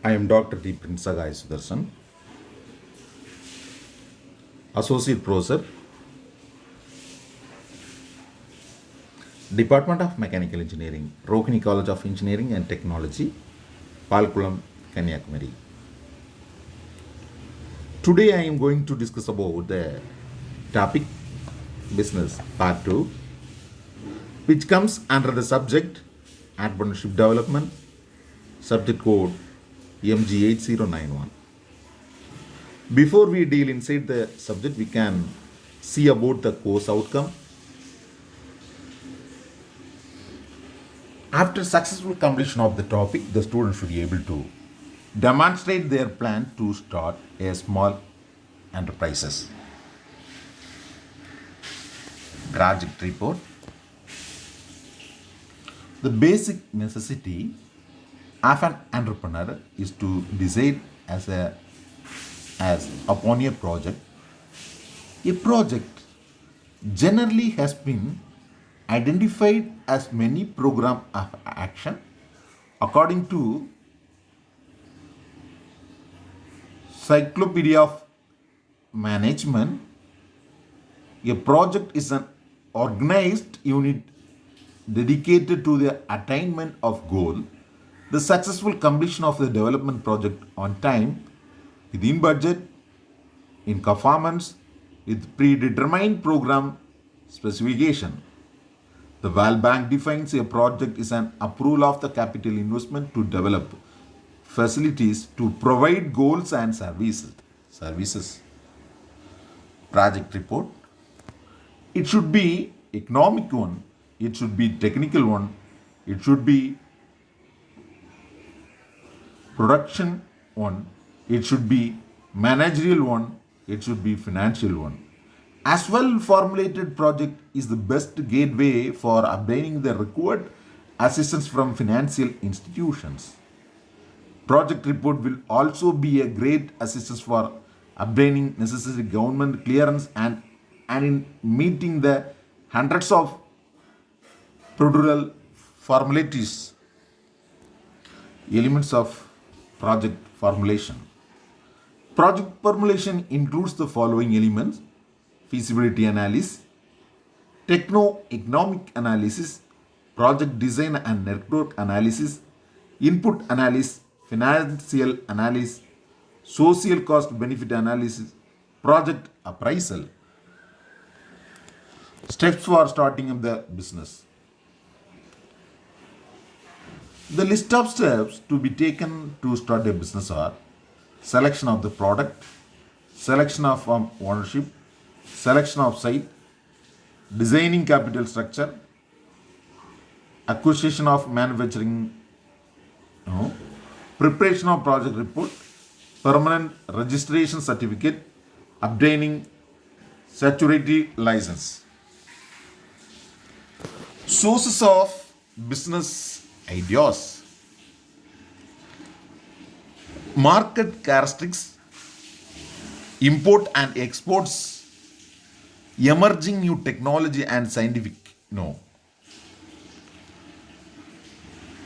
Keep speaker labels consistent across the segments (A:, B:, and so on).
A: I am Dr. D. Prinsagai Sudarsan, Associate Professor, Department of Mechanical Engineering, Rohini College of Engineering and Technology, Palkulam, Kanyakumari. Today I am going to discuss about the topic business part 2, which comes under the subject entrepreneurship development, subject code MG8091. Before we deal inside the subject, we can see about the course outcome. After successful completion of the topic, the student should be able to demonstrate their plan to start a small enterprises. Project report. The basic necessity of an entrepreneur is to decide as upon a project. A project generally has been identified as many program of action according to Cyclopedia of Management. A project is an organized unit dedicated to the attainment of goal, the successful completion of the development project on time, within budget, in conformance with predetermined program specification. The World Bank defines a project is an approval of the capital investment to develop facilities to provide goods and services. Project report. It should be economic one, it should be technical one, it should be production one, it should be managerial one, it should be financial one. As well formulated project is the best gateway for obtaining the required assistance from financial institutions. Project report will also be a great assistance for obtaining necessary government clearance and in meeting the hundreds of procedural formalities. Elements of project formulation. Project formulation includes the following elements: feasibility analysis, techno-economic analysis, project design and network analysis, input analysis, financial analysis, social cost benefit analysis, project appraisal. Steps for starting up the business. The list of steps to be taken to start a business are: selection of the product, selection of ownership, selection of site, designing capital structure, acquisition of manufacturing, preparation of project report, permanent registration certificate, obtaining statutory license. Sources of business ideas. Market characteristics, import and exports, emerging new technology and scientific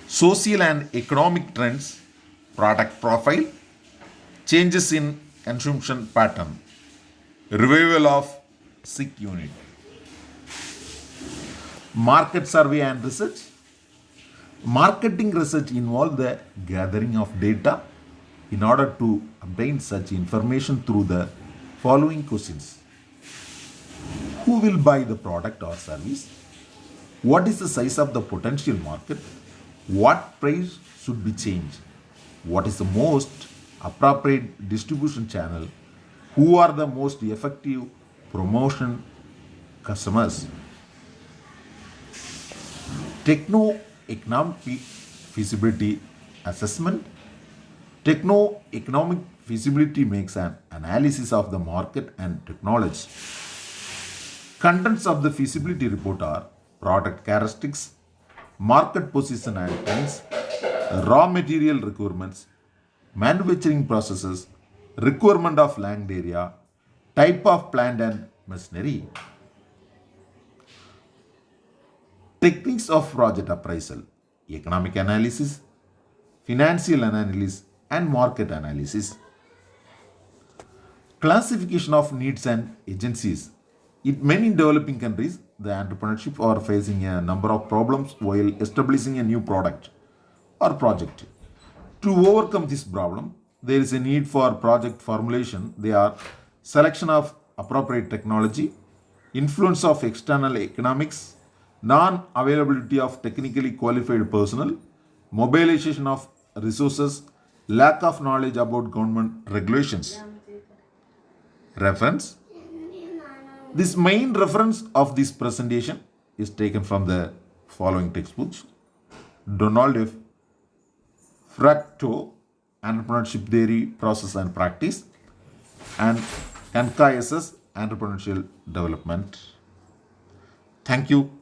A: social and economic trends, product profile, changes in consumption pattern, revival of sick unit. Market survey and research. Marketing research involves the gathering of data in order to obtain such information through the following questions: who will buy the product or service? What is the size of the potential market? What price should be changed? What is the most appropriate distribution channel? Who are the most effective promotion customers? Techno-economic feasibility assessment. Techno-economic feasibility makes an analysis of the market and technology. Contents of the feasibility report are: product characteristics, market position and trends, raw material requirements, manufacturing processes, requirement of land area, type of plant and machinery. Techniques of project appraisal: economic analysis, financial analysis, and market analysis. Classification of needs and agencies. In many developing countries, the entrepreneurship are facing a number of problems while establishing a new product or project. To overcome this problem, there is a need for project formulation. They are selection of appropriate technology, influence of external economics, non-availability of technically qualified personnel, mobilization of resources, lack of knowledge about government regulations. Reference. This main reference of this presentation is taken from the following textbooks: Donald F. Fracto, Entrepreneurship Theory, Process and Practice, and NKSS, Entrepreneurial Development. Thank you.